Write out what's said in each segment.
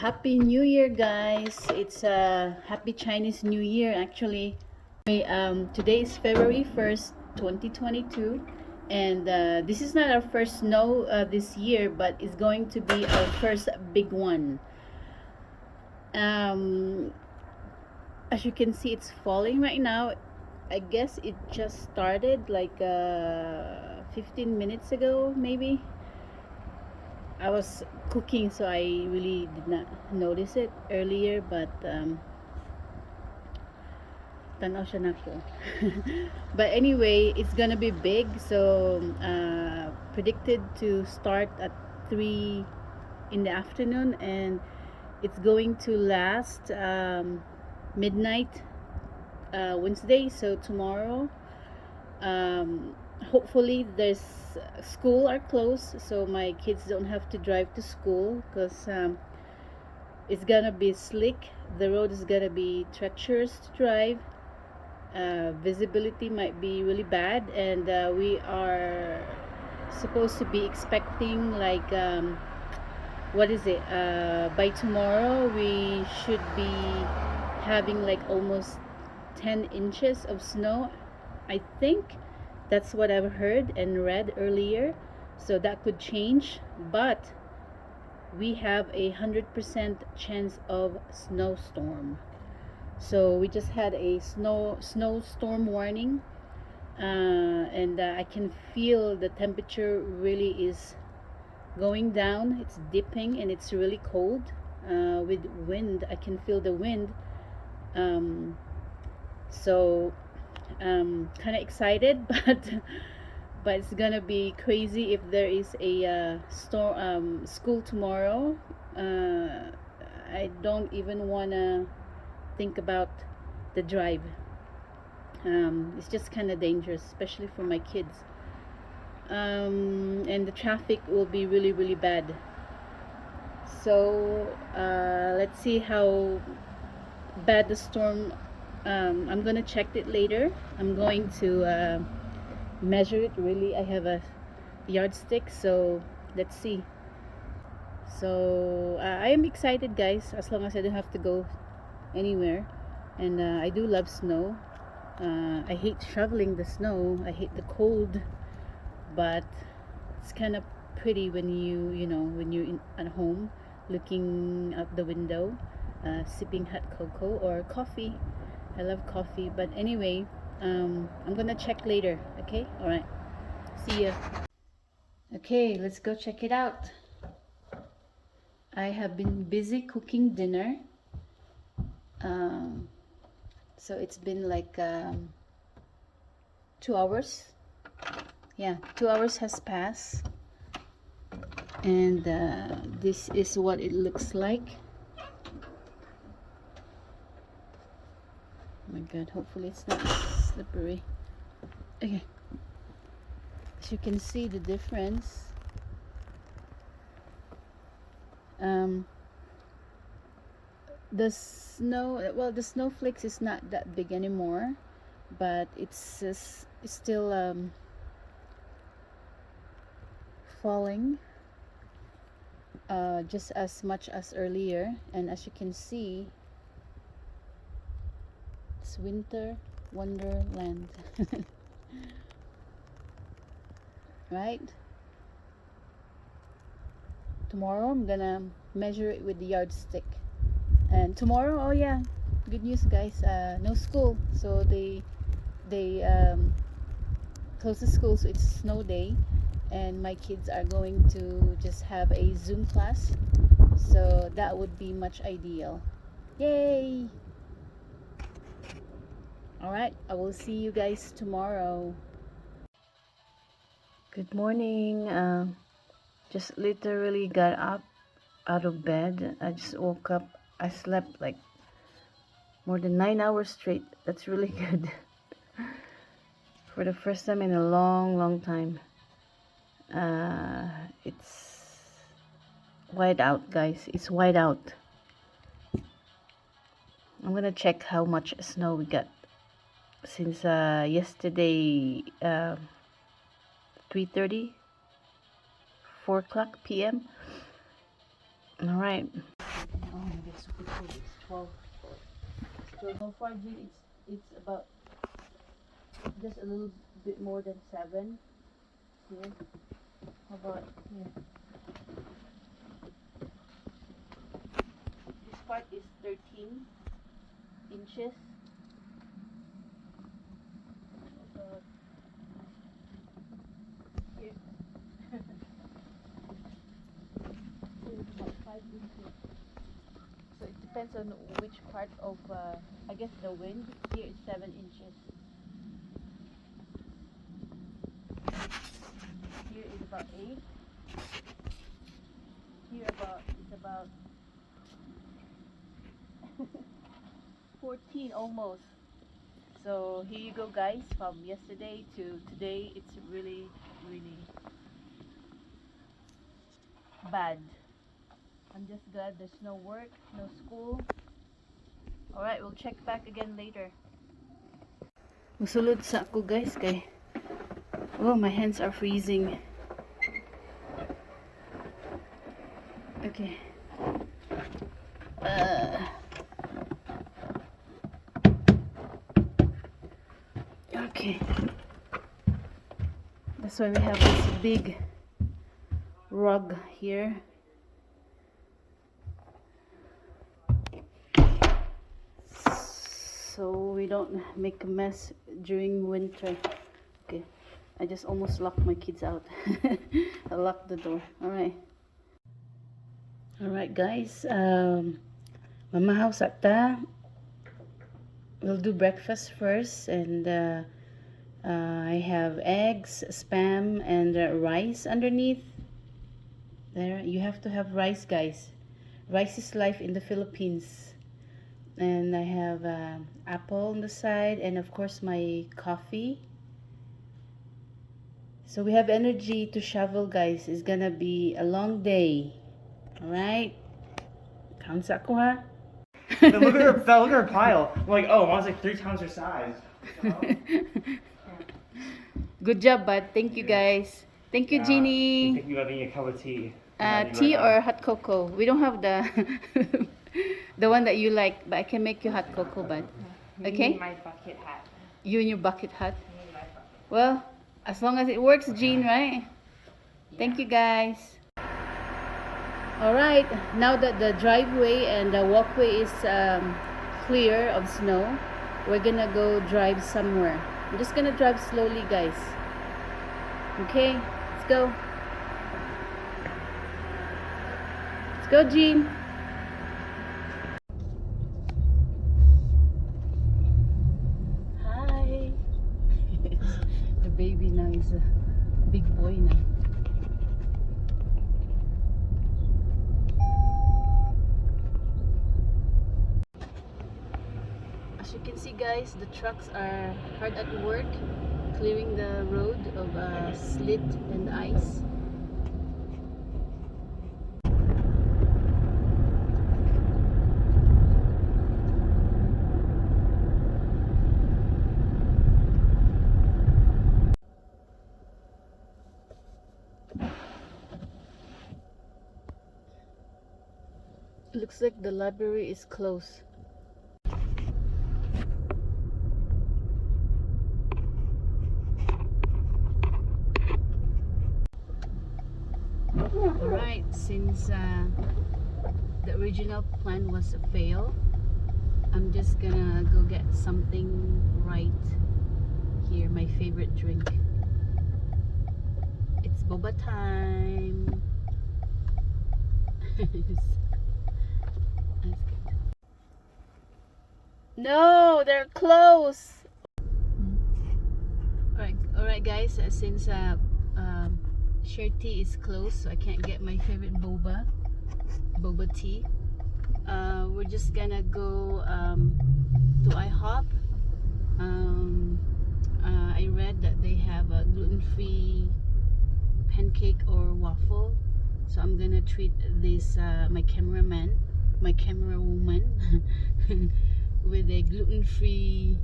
Happy New Year, guys. It's a happy Chinese New Year, actually. Today is February 1st, 2022, and this is not our first snow this year, but it's going to be our first big one. Um, as you can see, it's falling right now. I guess it just started like 15 minutes ago, maybe. I was cooking, so I really did not notice it earlier, but tanaw siya nako. But anyway, it's gonna be big, so predicted to start at 3 in the afternoon, and it's going to last midnight Wednesday, so tomorrow. Hopefully there's school are closed, so my kids don't have to drive to school, because it's gonna be slick. The road is gonna be treacherous to drive. Visibility might be really bad, and we are supposed to be expecting like what is it, by tomorrow we should be having like almost 10 inches of snow. I think that's what I've heard and read earlier, so that could change, but we have 100% chance of snowstorm. So we just had a snowstorm warning, and I can feel the temperature really is going down. It's dipping, and it's really cold. With wind, I can feel the wind. So kind of excited, but it's gonna be crazy if there is a school tomorrow. I don't even wanna think about the drive. It's just kind of dangerous, especially for my kids. And the traffic will be really, really bad. So let's see how bad the storm. I'm gonna check it later. I'm going to measure it. Really, I have a yardstick, so let's see. So I am excited, guys, as long as I don't have to go anywhere. And I do love snow. I hate shoveling the snow. I hate the cold, but it's kind of pretty when when you're at home looking out the window, sipping hot cocoa or coffee. I love coffee, but anyway, I'm gonna check later. Okay, all right, see ya. Okay, let's go check it out. I have been busy cooking dinner. So it's been like 2 hours. Yeah, 2 hours has passed, and this is what it looks like. Oh my god, hopefully it's not slippery. Okay, as you can see the difference. The snowflakes is not that big anymore, but it's still falling just as much as earlier. And as you can see, it's winter wonderland. Right, tomorrow I'm gonna measure it with the yardstick. And tomorrow, oh yeah, good news, guys, no school, so they close the school, so it's snow day, and my kids are going to just have a Zoom class, so that would be much ideal. Yay! All right, I will see you guys tomorrow. Good morning. Just literally got up out of bed. I just woke up. I slept like more than 9 hours straight. That's really good. For the first time in a long time. It's white out, guys. It's white out. I'm gonna check how much snow we got since yesterday, 3:30, 4 o'clock p.m. All right. super cool. It's 12. So far, Jean, it's about just a little bit more than 7 here. How about here? This part is 13 inches. Here. It's about 5 inches. So it depends on which part of, I guess the wind. Here is 7 inches. Here is about 8. Here it's about 14 almost. So here you go, guys. From yesterday to today, it's really, really bad. I'm just glad there's no work, no school. Alright, we'll check back again later. Musulod sa ako, guys, kay oh, my hands are freezing. Okay. Okay. That's why we have this big rug here. So we don't make a mess during winter. Okay. I just almost locked my kids out. I locked the door. Alright. Alright, guys. Mama house ata. We'll do breakfast first, and I have eggs, spam, and rice underneath. There, you have to have rice, guys. Rice is life in the Philippines. And I have apple on the side, and of course my coffee. So we have energy to shovel, guys. It's gonna be a long day. Alright? Count sa ako, ha? Look at her pile. I'm like, oh, mine's like 3 times her size. Good job, bud. Thank you, guys. Thank you, Jeannie. Thank you for having a cup of tea. Tea or hot cocoa? We don't have the the one that you like, but I can make you hot cocoa, bud. Okay? My bucket hat. You and your bucket hat. Well, as long as it works, Jean, right? Thank you, guys. Alright, now that the driveway and the walkway is clear of snow, we're gonna go drive somewhere. I'm just gonna drive slowly, guys. Okay, let's go. Let's go, Jean. Hi. The baby now is a big boy now. As you can see, guys, the trucks are hard at work clearing the road of slit and ice. Looks like the library is closed. Alright, since the original plan was a fail, I'm just gonna go get something right here, my favorite drink. It's boba time. That's good. No, they're closed. Alright guys, since Share tea is closed, so I can't get my favorite boba tea. We're just gonna go to IHOP. I read that they have a gluten-free pancake or waffle, so I'm gonna treat this my camera woman with a gluten-free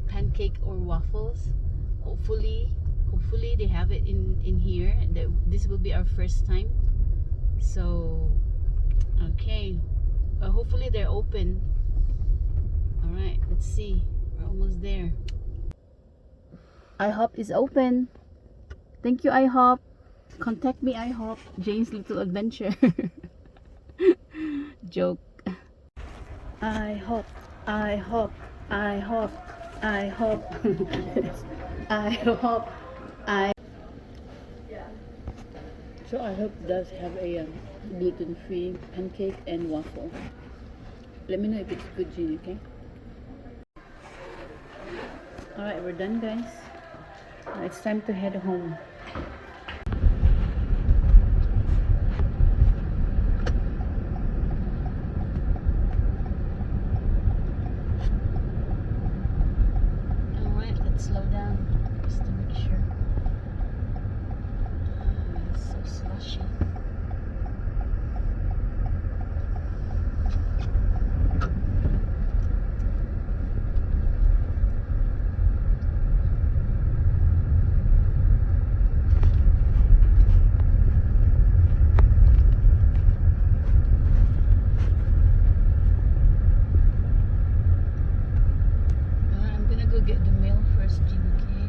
pancake or waffles. Hopefully they have it in here. This will be our first time. So okay, Hopefully they're open. All right, let's see. We're almost there. IHOP is open. Thank you, IHOP. Contact me, IHOP. Jane's Little Adventure. Joke. IHOP. IHOP. IHOP. IHOP. IHOP. I. So IHOP does have a gluten-free pancake and waffle. Let me know if it's good, Jane, okay? Alright, we're done, guys. It's time to head home. Alright, let's slow down just to make sure. It's so slushy. I'm gonna go get the mail first, Jean, okay?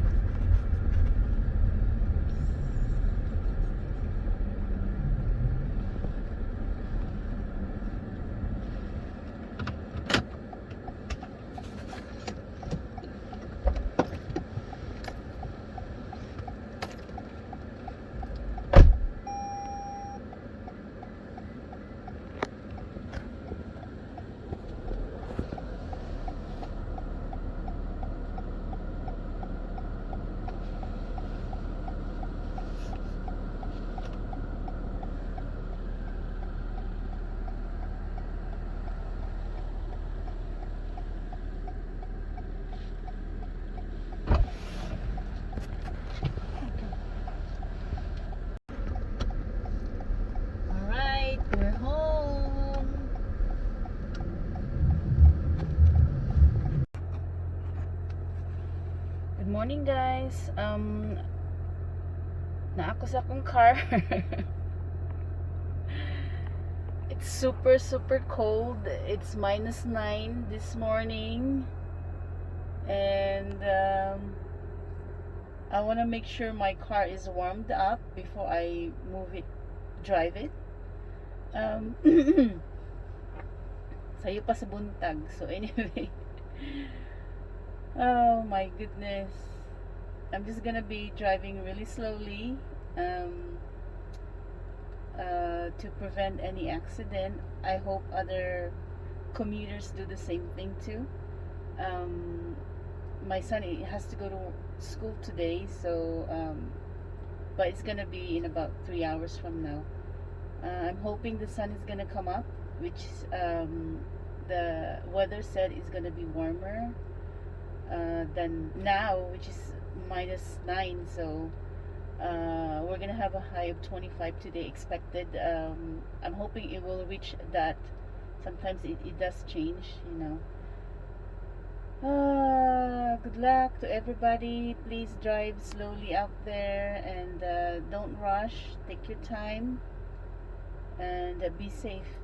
Alright, we're home. Good morning, guys. Na ako sa akong car. It's super cold. It's -9 this morning. And I want to make sure my car is warmed up before I drive it. Sayo pa sa buntag. So anyway. Oh my goodness. I'm just gonna be driving really slowly to prevent any accident. I hope other commuters do the same thing too. My son has to go to school today, so but it's gonna be in about 3 hours from now. I'm hoping the sun is gonna come up, which the weather said is gonna be warmer than now, which is -9. So we're gonna have a high of 25 today expected. I'm hoping it will reach that. Sometimes it does change, you know. Good luck to everybody. Please drive slowly out there and don't rush. Take your time and be safe.